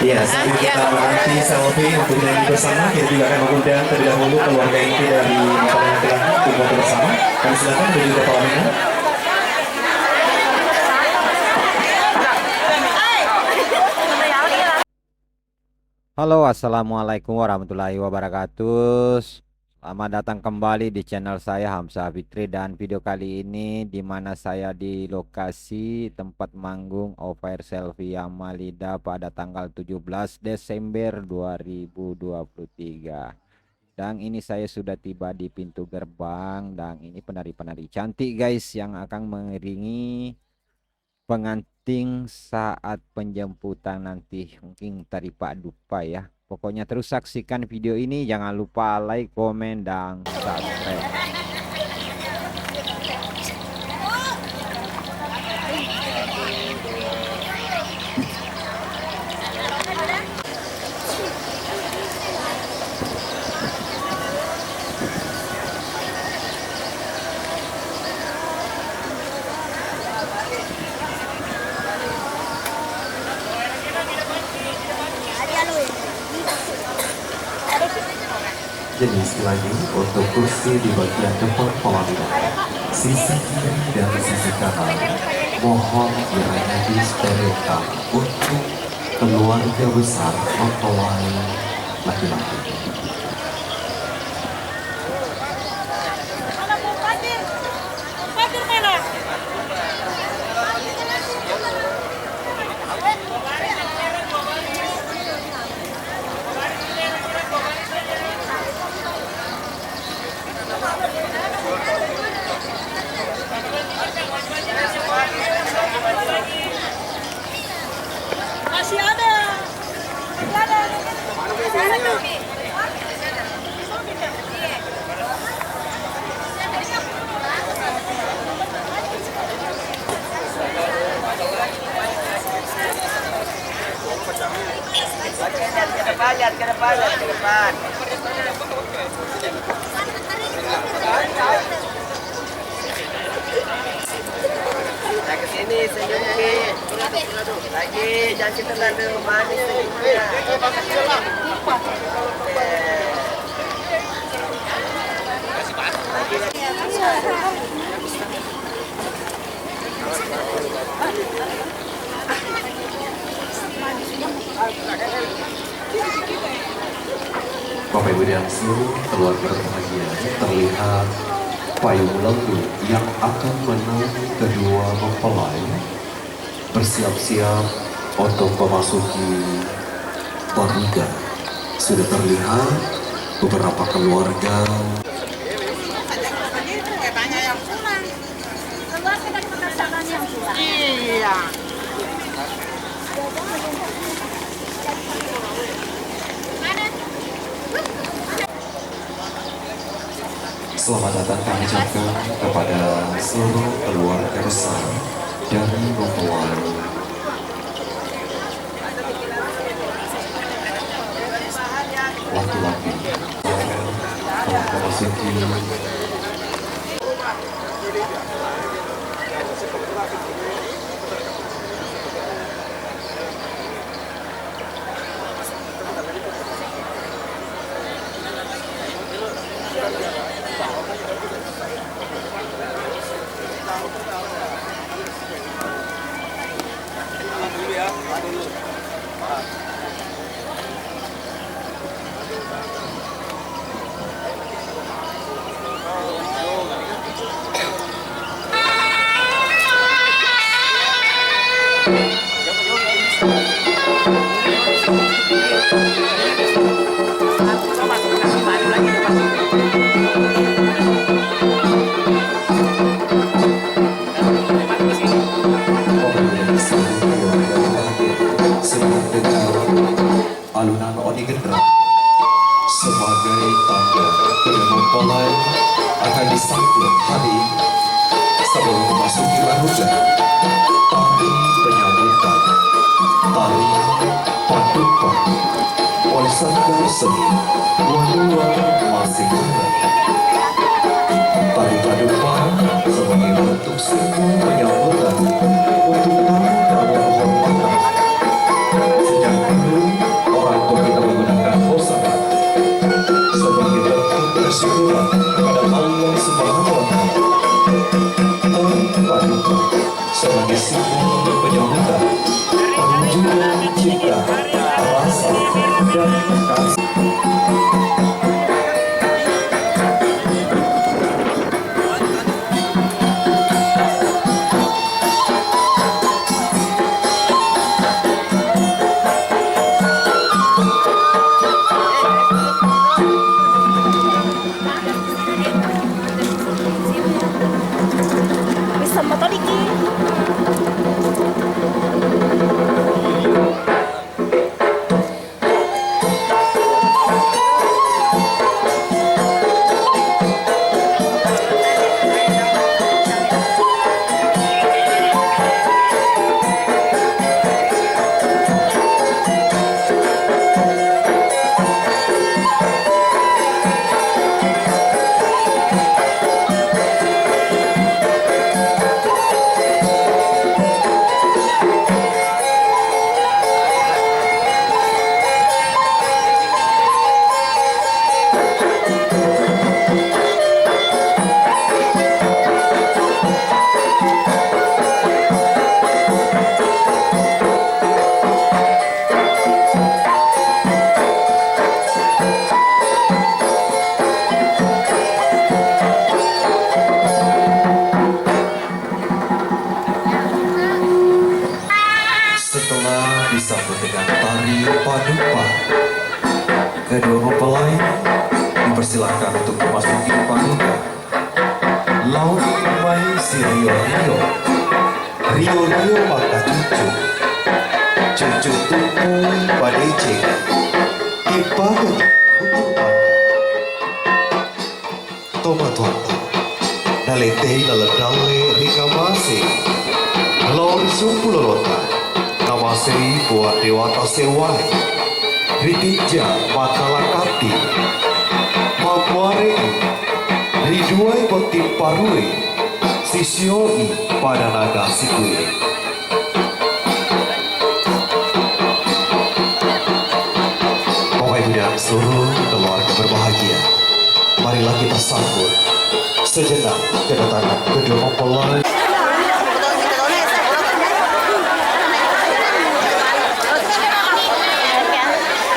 Ya, sambil kita menanti selfie untuk nyanyi bersama, kita juga akan mengundang terlebih dahulu keluarga inti dari Bapak laki-laki untuk foto bersama. Kami silakan menuju ke pelaminan. Halo, assalamualaikum warahmatullahi wabarakatuh. Selamat datang kembali di channel saya Hamzah Fitri, dan video kali ini di mana saya di lokasi tempat manggung Over Selfie Yamalida pada tanggal 17 Desember 2023. Dan ini saya sudah tiba di pintu gerbang, dan ini penari-penari cantik guys yang akan mengiringi pengantin saat penjemputan nanti. Mungkin tadi Pak Dupa ya. Pokoknya terus saksikan video ini, jangan lupa like, komen, dan subscribe. Jenis lagi untuk kursi di bagian depan pelaminan, sisi kiri dan sisi kanan mohon kiranya disterilkan untuk keluarga besar mempelai laki-laki. Masih ada. Ke depan. Nah, ke sini senyum dikit. Lagi, jangan kita terlalu manis senyumnya. Bapak Ibu dan seluruh keluarga berbahagia, terlihat payung lembu yang akan menemani kedua mempelai bersiap-siap untuk memasuki pernikahan. Sudah terlihat beberapa keluarga. Banyak yang pulang. Keluarga dari pekerjaan yang pulang. Iya. Selamat datang kami ucapkan kepada seluruh keluarga besar dari mempelai laki-laki. Telah memasuki alunan Oni Gendra sebagai tanda kedua mempelai akan disambut hari ini sebelum memasuki larutan tari penyambut pesan motor iki. Setelah disambut dengan tari paduan, kedua mempelai dipersilakan untuk memasuki paduka. Lauri mai si Rio Rio, Rio Rio maka cucu, cucu tupu padece, ibadah untuk Toma tuanta, nalete naladale rikamase, lauri sumpu lorota. Namasei buat dewata sewai, ritija matalakati, mapuare, riduai botim parue, sisioi pada naga sikui. Bapak Ibu dan seluruh keluarga berbahagia, marilah kita sambut sejenak kedatangan kedua mempelai.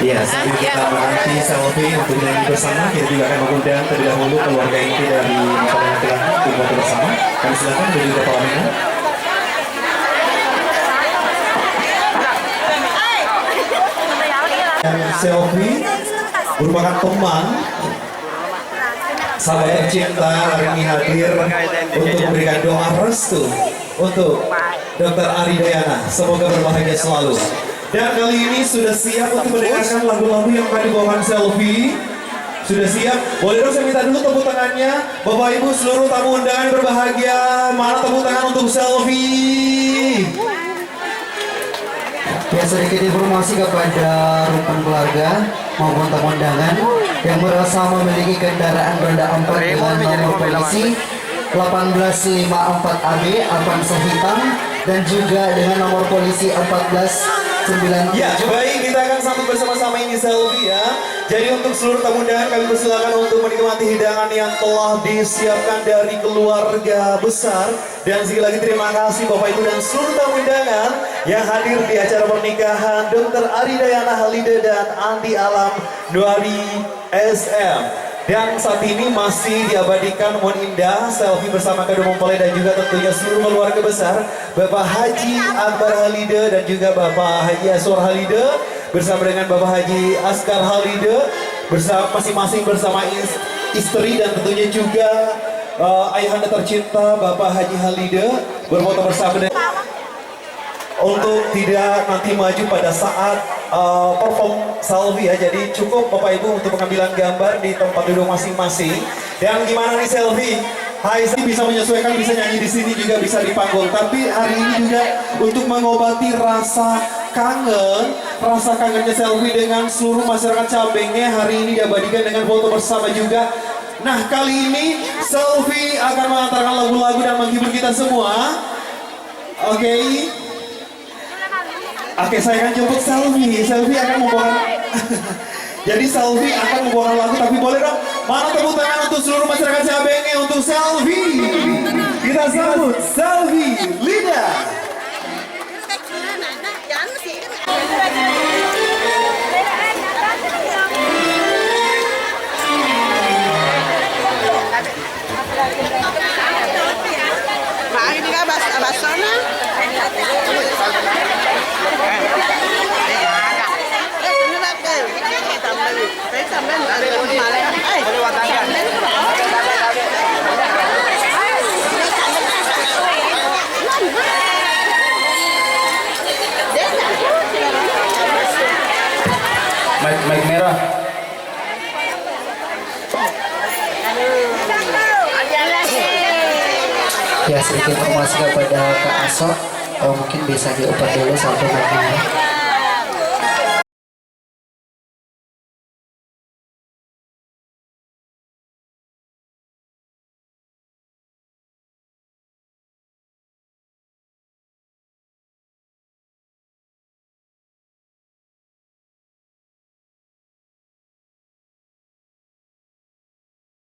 Ya, sambil kita menanti selfie untuk nyanyi bersama, kita juga akan mengundang terlebih dahulu keluarga inti dari pernikahan untuk foto bersama. Kami silakan dari Bapak Amina. Selfie merupakan teman sahabat tercinta hari ini hadir untuk memberikan doa restu untuk Dr. Ari Dayana. Semoga berbahagia selalu. Dan kali ini sudah siap untuk mendengarkan lagu-lagu yang akan dibawakan selfie. Sudah siap? Boleh dong saya minta dulu tepuk tangannya. Bapak Ibu seluruh tamu undangan berbahagia. Mana tepuk tangan untuk selfie? Ya, sedikit informasi kepada rukun keluarga maupun tamu undangan yang merasa memiliki kendaraan roda 4 dengan nomor polisi 1854AB Avanza hitam dan juga dengan nomor polisi 1497. Ya, baik, kita akan sambut bersama-sama ini selfie ya. Jadi untuk seluruh tamu undangan kami persilakan untuk menikmati hidangan yang telah disiapkan dari keluarga besar. Dan sekali lagi terima kasih Bapak Ibu dan seluruh tamu undangan yang hadir di acara pernikahan Dr. Ari Dayana Halide dan Andi Alam Nuari SM. Dan saat ini masih diabadikan momen indah selfie bersama kedua mempelai dan juga tentunya seluruh keluarga besar Bapak Haji Akbar Halide dan juga Bapak Haji Aswar Halide bersama dengan Bapak Haji Askar Halide bersama masing-masing bersama istri dan tentunya juga ayahanda tercinta Bapak Haji Halide berfoto bersama dengan untuk tidak nanti maju pada saat perform selfie ya. Jadi cukup Bapak Ibu untuk pengambilan gambar di tempat duduk masing-masing. Dan gimana nih selfie? Hai, saya bisa menyesuaikan, bisa nyanyi di sini juga bisa di panggung. Tapi hari ini juga untuk mengobati rasa kangennya selfie dengan seluruh masyarakat Cabengnya, hari ini diabadikan dengan foto bersama juga. Nah, kali ini selfie akan mengantarkan lagu-lagu dan menghibur kita semua. Oke. Oke, saya akan jemput selfie. Selfie akan membawakan jadi selfie akan membawakan lagu, tapi boleh dong mana tepuk tangan untuk seluruh masyarakat Cabengnya untuk selfie. Kita sambut selfie Lida. Ini kan basona. Ya sedikit informasi kepada Kak Aso, mungkin bisa dioper dulu sampai nanti.